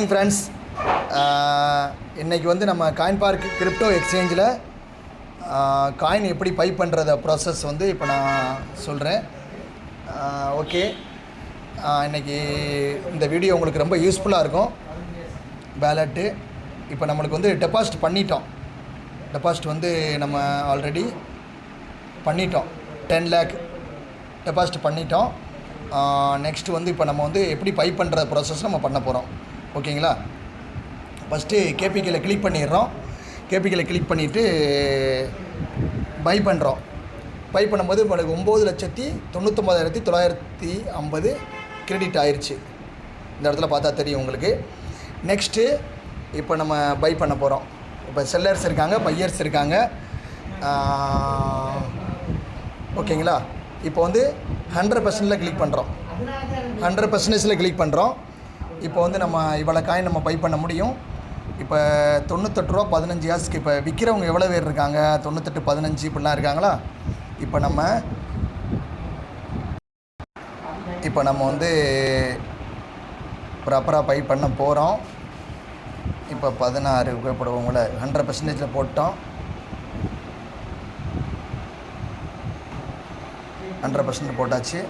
Friends, இன்றைக்கி வந்து நம்ம காயின் பார்க் கிரிப்டோ எக்ஸ்சேஞ்சில் காயின் எப்படி பை பண்ணுறத ப்ராசஸ் வந்து இப்போ நான் சொல்கிறேன். ஓகே, இன்றைக்கி இந்த வீடியோ உங்களுக்கு ரொம்ப யூஸ்ஃபுல்லாக இருக்கும். பேலட்டு இப்போ நம்மளுக்கு வந்து டெபாசிட் பண்ணிட்டோம். டெபாசிட் வந்து நம்ம ஆல்ரெடி பண்ணிட்டோம். 10 lakh டெபாசிட் பண்ணிட்டோம். நெக்ஸ்ட்டு வந்து இப்போ நம்ம வந்து எப்படி பை பண்ணுற ப்ராசஸ் நம்ம பண்ண போகிறோம். ஓகேங்களா? ஃபஸ்ட்டு கேபிகேல கிளிக் பண்ணிடுறோம். கேபிகேல கிளிக் பண்ணிவிட்டு பை பண்ணுறோம். பை பண்ணும்போது உங்களுக்கு 9,99,950 கிரெடிட் ஆயிடுச்சு. இந்த இடத்துல பார்த்தா தெரியும் உங்களுக்கு. நெக்ஸ்ட்டு இப்போ நம்ம பை பண்ண போகிறோம். இப்போ செல்லர்ஸ் இருக்காங்க, பையர்ஸ் இருக்காங்க. ஓகேங்களா? இப்போ வந்து 100% கிளிக் பண்ணுறோம். 100% கிளிக் பண்ணுறோம். இப்போ வந்து நம்ம இவ்வளோ காயின் நம்ம பை பண்ண முடியும். இப்போ 98 ரூபா 15 காசுக்கு இப்போ விற்கிறவங்க எவ்வளோ பேர் இருக்காங்க? 98, 15 இப்படிலாம் இருக்காங்களா? இப்போ நம்ம வந்து ப்ராப்பராக பை பண்ண போகிறோம். இப்போ 16 போடுவோங்கள 100% போட்டோம். 100% போட்டாச்சு.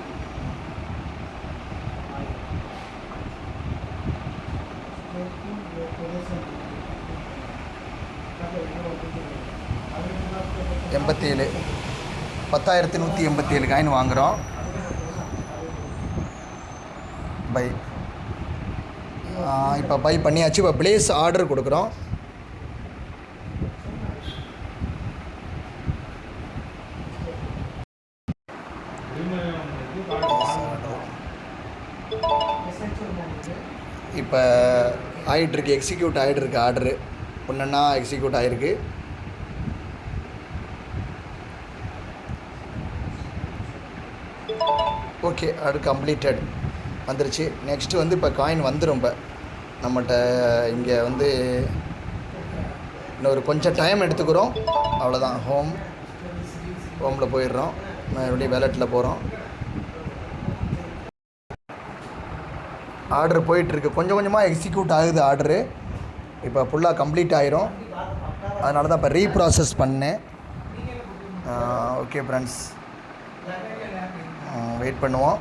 $87 10,187 காயின் வாங்குகிறோம். பை இப்போ பை பண்ணியாச்சு. இப்போ ப்ளேஸ் ஆர்டர் கொடுக்குறோம். இப்போ ஆகிட்டுருக்கு, எக்ஸிக்யூட் ஆகிட்டுருக்கு. ஆர்டரு ஒன்றா எக்ஸிக்யூட் ஆகிருக்கு. ஓகே, ஆர்டர் கம்ப்ளீட்டட் வந்துருச்சு. நெக்ஸ்ட்டு வந்து இப்போ காயின் வந்துடும். இப்போ நம்மகிட்ட இங்கே வந்து இன்னொரு கொஞ்சம் டைம் எடுத்துக்கிறோம். அவ்வளோதான். ஹோமில் போயிடுறோம். மறுபடியும் வேலெட்டில் போகிறோம். ஆர்டர் போயிட்டுருக்கு. கொஞ்சம் கொஞ்சமாக எக்ஸிக்யூட் ஆகுது ஆர்டரு. இப்போ ஃபுல்லாக கம்ப்ளீட் ஆகிரும். அதனால தான் இப்போ ரீப்ராசஸ் பண்ணேன். ஓகே ஃப்ரெண்ட்ஸ், வெயிட் பண்ணுவோம்.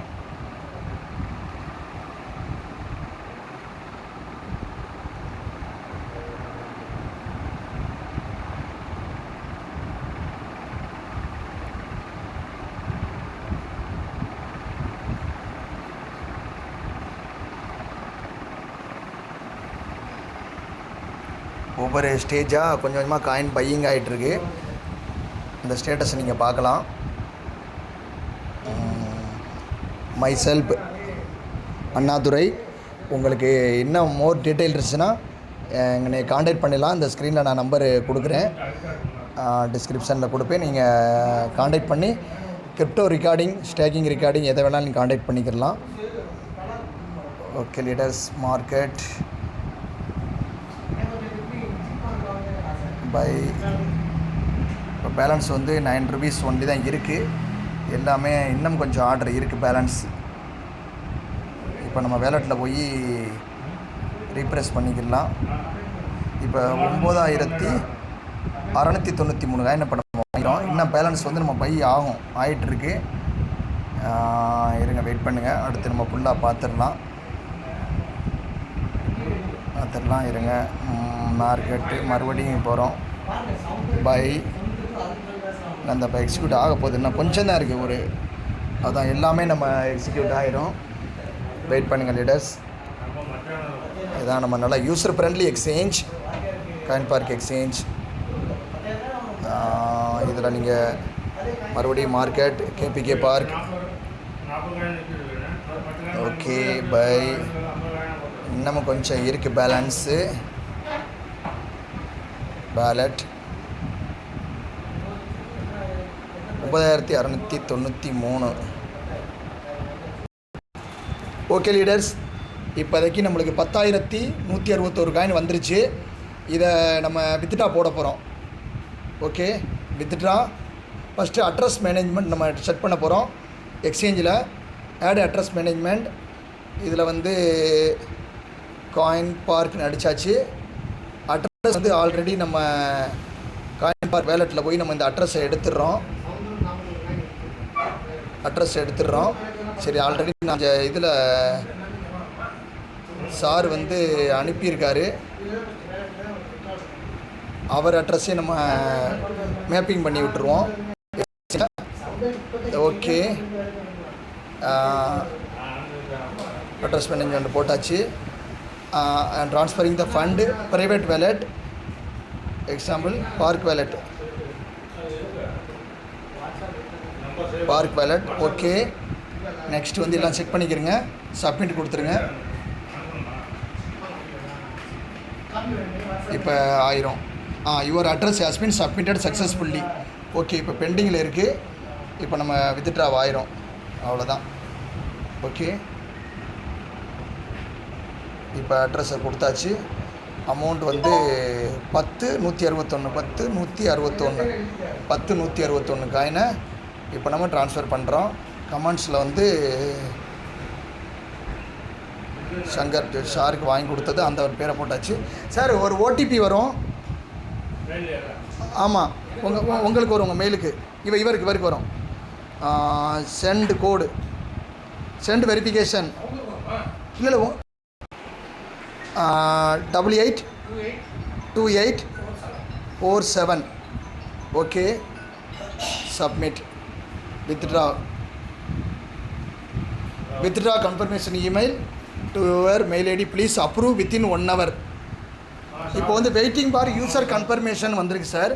ஒவ்வொரு ஸ்டேஜாக கொஞ்சம் கொஞ்சமாக காயின் பையிங் ஆகிட்டுருக்கு. இந்த ஸ்டேட்டஸை நீங்கள் பார்க்கலாம். My self Annadurai. உங்களுக்கு இன்னும் மோர் டீட்டெயில் இருந்துச்சுன்னா என்னை காண்டாக்ட் பண்ணலாம். இந்த ஸ்க்ரீனில் நான் நம்பரு கொடுக்குறேன், டிஸ்கிரிப்ஷனில் கொடுப்பேன். நீங்கள் காண்டாக்ட் பண்ணி கிரிப்டோ ரெக்கார்டிங், ஸ்டேக்கிங் ரெக்கார்டிங் எதை வேணாலும் நீங்கள் காண்டாக்ட் பண்ணிக்கலாம். Okay leaders, market bye. இப்போ பேலன்ஸ் வந்து 9 rupees ஒன்லி தான் இருக்குது. எல்லாமே இன்னும் கொஞ்சம் ஆர்டர் இருக்குது பேலன்ஸ். இப்போ நம்ம வேலெட்டில் போய் ரீப்ரெஸ் பண்ணிக்கலாம். இப்போ 9,693 காயின் இப்போ நம்ம வாங்கிடும். இன்னும் பேலன்ஸ் வந்து நம்ம பை ஆகிட்டுருக்கு. இருங்க, வெயிட் பண்ணுங்கள். அடுத்து நம்ம ஃபுல்லாக பார்த்துடலாம். இருங்க. மார்க்கெட்டு மறுபடியும் போகிறோம். பை அந்த இப்போ எக்ஸிக்யூட் ஆக போகுது. இன்னும் கொஞ்சம் தான் இருக்குது. அதான் எல்லாமே நம்ம எக்ஸிக்யூட் ஆகிரும். வெயிட் பண்ணுங்கள் லீடர்ஸ். இதுதான் நம்ம நல்லா user friendly exchange, coin park exchange. இதில் நீங்கள் மறுபடியும் market, KPK park. Okay, bye. இன்னமும் கொஞ்சம் இருக்குது பேலன்ஸு. பேலட் 9,693. ஓகே லீடர்ஸ், இப்போதைக்கு நம்மளுக்கு 10,161 காயின் வந்துருச்சு. இதை நம்ம வித்ட்ரா போட போகிறோம். Okay, withdraw first address management நம்ம செட் பண்ண போகிறோம். எக்ஸ்சேஞ்சில் ஆட் அட்ரஸ் மேனேஜ்மெண்ட். இதில் வந்து காயின் பார்க்னு அடித்தாச்சு. அட்ரஸ் வந்து ஆல்ரெடி நம்ம காயின் பார்க் வேலெட்டில் போய் நம்ம இந்த அட்ரஸை எடுத்துடுறோம். சரி, ஆல்ரெடி நான் இதில் சார் வந்து அனுப்பியிருக்காரு. அவர் அட்ரஸே நம்ம மேப்பிங் பண்ணி விட்டுருவோம். ஓகே, அட்ரஸ் மேனேஜ்மெண்ட் போட்டாச்சு. Transferring the fund private wallet, example park wallet. Okay, next வந்து எல்லாம் செக் பண்ணிக்கிறங்க. சப்மிட் கொடுத்துருங்க. இப்போ 1000. Your address has been submitted successfully. Okay, இப்போ பெண்டிங்கில் இருக்குது. இப்போ நம்ம வித்ட்ரா 1000, அவ்வளோதான். ஓகே, இப்போ அட்ரஸை கொடுத்தாச்சு. அமௌண்ட் வந்து 10,161 காயினை இப்போ நம்ம ட்ரான்ஸ்ஃபர் பண்ணுறோம். கமெண்ட்ஸில் வந்து சங்கர் சாருக்கு வாங்கி கொடுத்தது அந்த ஒரு பேரை போட்டாச்சு. சார், ஒரு ஓடிபி வரும். ஆமாம், உங்களுக்கு வரும், உங்கள் மெயிலுக்கு. இவருக்கு வரும். Send code, send verification. இல்லை 882847. Okay, submit. Withdraw confirmation email to your mail ID, please approve within 1 hour. இப்போ வந்து வெயிட்டிங் ஃபார் யூசர் கன்ஃபர்மேஷன் வந்திருக்கு சார்.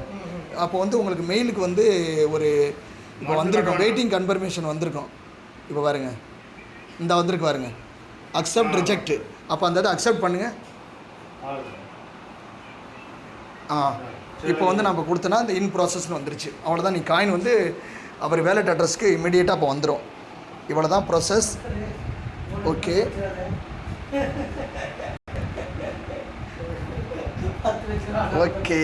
அப்போ வந்து உங்களுக்கு மெயிலுக்கு வந்து ஒரு இப்போ வந்திருக்கோம், வெயிட்டிங் கன்ஃபர்மேஷன் வந்திருக்கோம். இப்போ பாருங்க, இந்த வந்திருக்கு பாருங்க, அக்செப்ட் ரிஜெக்ட். அப்போ அந்த இதை அக்செப்ட் பண்ணுங்கள். இப்போ வந்து நம்ம கொடுத்தனா இந்த இன் ப்ராசஸ்னு வந்துருச்சு. அவ்வளோதான். நீ காயின் வந்து அவர் வேலெட் அட்ரஸ்க்கு இமீடியட்டாக அப்போ வந்துடும். இவ்வளோ தான் ப்ராசஸ். Okay, okay.